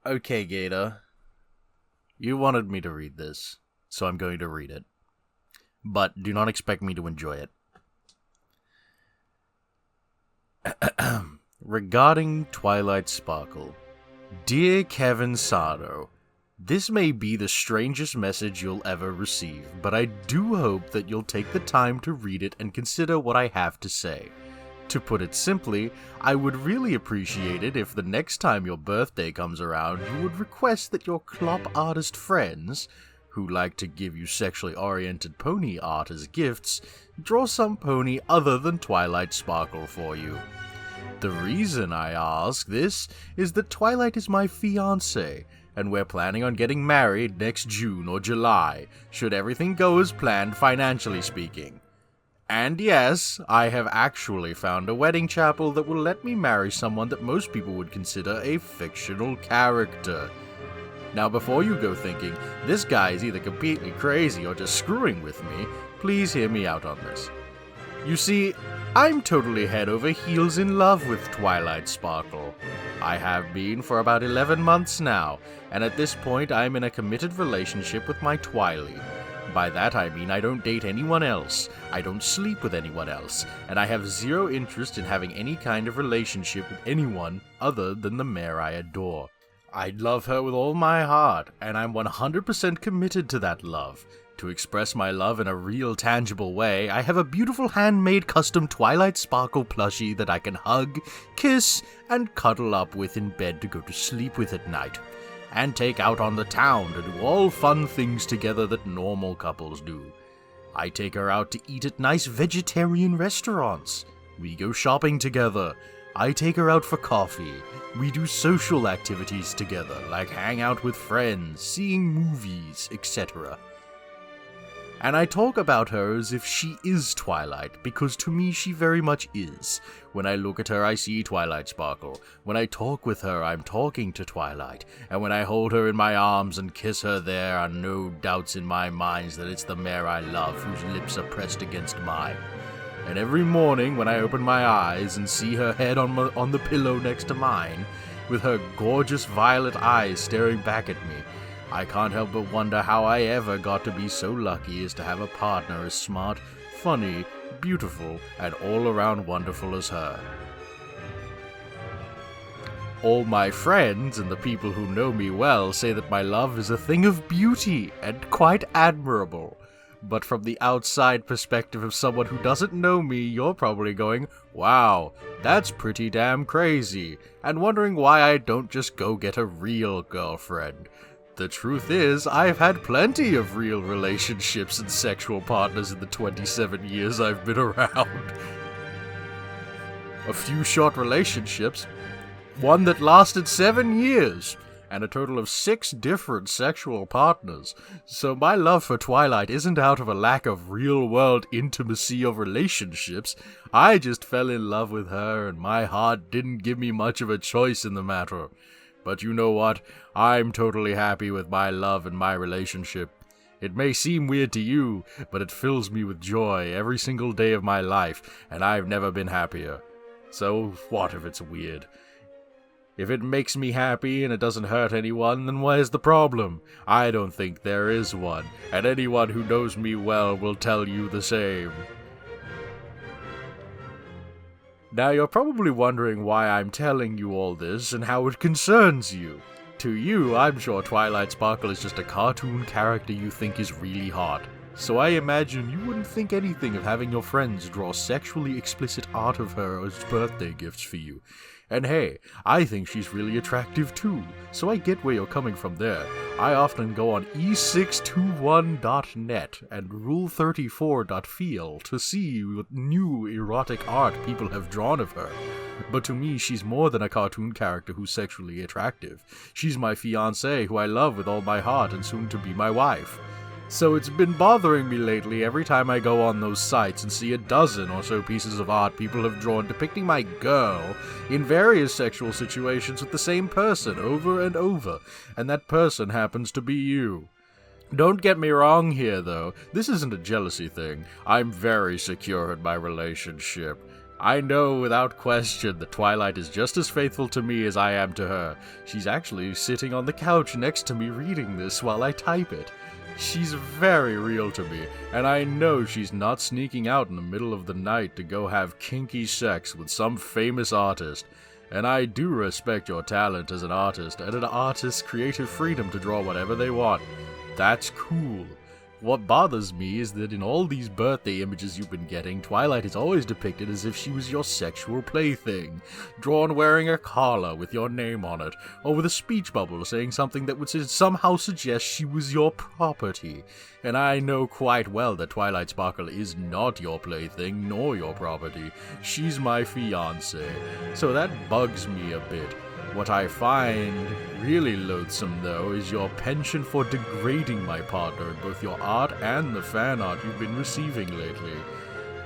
Okay, Gator. You wanted me to read this, so I'm going to read it. But do not expect me to enjoy it. Regarding Twilight Sparkle. Dear Kevin Sado, this may be the strangest message you'll ever receive, but I do hope that you'll take the time to read it and consider what I have to say. To put it simply, I would really appreciate it if the next time your birthday comes around, you would request that your clop artist friends, who like to give you sexually oriented pony art as gifts, draw some pony other than Twilight Sparkle for you. The reason I ask this is that Twilight is my fiancé, and we're planning on getting married next June or July, should everything go as planned financially speaking. And yes, I have actually found a wedding chapel that will let me marry someone that most people would consider a fictional character. Now before you go thinking, this guy is either completely crazy or just screwing with me, please hear me out on this. You see, I'm totally head over heels in love with Twilight Sparkle. I have been for about 11 months now, and at this point I'm in a committed relationship with my Twily. By that I mean I don't date anyone else, I don't sleep with anyone else, and I have zero interest in having any kind of relationship with anyone other than the mare I adore. I love her with all my heart, and I'm 100% committed to that love. To express my love in a real tangible way, I have a beautiful handmade custom Twilight Sparkle plushie that I can hug, kiss, and cuddle up with in bed to go to sleep with at night. And take out on the town to do all fun things together that normal couples do. I take her out to eat at nice vegetarian restaurants. We go shopping together. I take her out for coffee. We do social activities together, like hang out with friends, seeing movies, etc. And I talk about her as if she is Twilight, because to me she very much is. When I look at her, I see Twilight Sparkle. When I talk with her, I'm talking to Twilight. And when I hold her in my arms and kiss her, there are no doubts in my mind that it's the mare I love, whose lips are pressed against mine. And every morning when I open my eyes and see her head on the pillow next to mine, with her gorgeous violet eyes staring back at me, I can't help but wonder how I ever got to be so lucky as to have a partner as smart, funny, beautiful, and all-around wonderful as her. All my friends and the people who know me well say that my love is a thing of beauty and quite admirable. But from the outside perspective of someone who doesn't know me, you're probably going, wow, that's pretty damn crazy, and wondering why I don't just go get a real girlfriend. The truth is, I've had plenty of real relationships and sexual partners in the 27 years I've been around. A few short relationships, one that lasted 7 years, and a total of 6 different sexual partners. So my love for Twilight isn't out of a lack of real-world intimacy of relationships. I just fell in love with her, and my heart didn't give me much of a choice in the matter. But you know what? I'm totally happy with my love and my relationship. It may seem weird to you, but it fills me with joy every single day of my life, and I've never been happier. So what if it's weird? If it makes me happy and it doesn't hurt anyone, then where's the problem? I don't think there is one, and anyone who knows me well will tell you the same. Now you're probably wondering why I'm telling you all this and how it concerns you. To you, I'm sure Twilight Sparkle is just a cartoon character you think is really hot. So I imagine you wouldn't think anything of having your friends draw sexually explicit art of her as birthday gifts for you. And hey, I think she's really attractive too, so I get where you're coming from there. I often go on e621.net and rule34.feel to see what new erotic art people have drawn of her. But to me, she's more than a cartoon character who's sexually attractive. She's my fiancée who I love with all my heart and soon to be my wife. So it's been bothering me lately every time I go on those sites and see a dozen or so pieces of art people have drawn depicting my girl in various sexual situations with the same person over and over, and that person happens to be you. Don't get me wrong here, though. This isn't a jealousy thing. I'm very secure in my relationship. I know without question that Twilight is just as faithful to me as I am to her. She's actually sitting on the couch next to me reading this while I type it. She's very real to me, and I know she's not sneaking out in the middle of the night to go have kinky sex with some famous artist. And I do respect your talent as an artist, and an artist's creative freedom to draw whatever they want. That's cool. What bothers me is that in all these birthday images you've been getting, Twilight is always depicted as if she was your sexual plaything, drawn wearing a collar with your name on it, or with a speech bubble saying something that would somehow suggest she was your property. And I know quite well that Twilight Sparkle is not your plaything, nor your property. She's my fiancé, so that bugs me a bit. What I find really loathsome, though, is your penchant for degrading my partner in both your art and the fan art you've been receiving lately.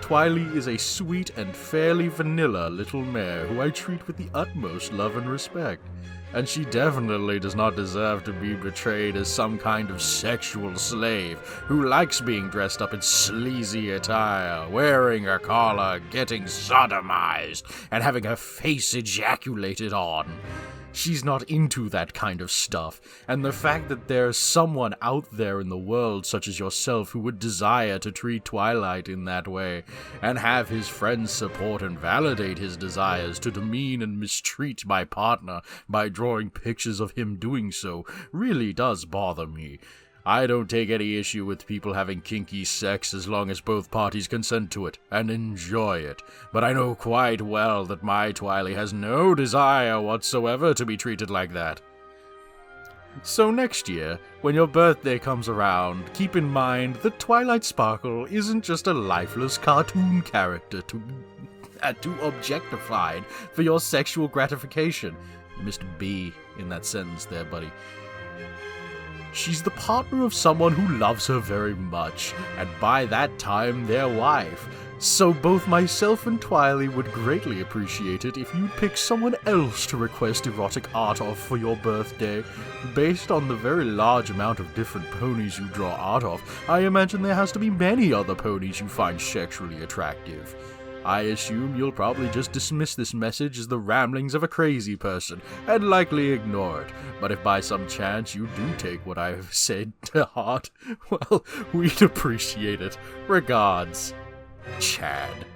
Twily is a sweet and fairly vanilla little mare who I treat with the utmost love and respect, and she definitely does not deserve to be portrayed as some kind of sexual slave who likes being dressed up in sleazy attire, wearing a collar, getting sodomized, and having her face ejaculated on. She's not into that kind of stuff, and the fact that there's someone out there in the world such as yourself who would desire to treat Twilight in that way, and have his friends support and validate his desires to demean and mistreat my partner by drawing pictures of him doing so, really does bother me. I don't take any issue with people having kinky sex as long as both parties consent to it and enjoy it, but I know quite well that my Twily has no desire whatsoever to be treated like that. So next year, when your birthday comes around, keep in mind that Twilight Sparkle isn't just a lifeless cartoon character to objectified for your sexual gratification. You missed a B in that sentence there, buddy. She's the partner of someone who loves her very much, and by that time, their wife. So both myself and Twily would greatly appreciate it if you'd pick someone else to request erotic art of for your birthday. Based on the very large amount of different ponies you draw art of, I imagine there has to be many other ponies you find sexually attractive. I assume you'll probably just dismiss this message as the ramblings of a crazy person, and likely ignore it. But if by some chance you do take what I've said to heart, well, we'd appreciate it. Regards, Chad.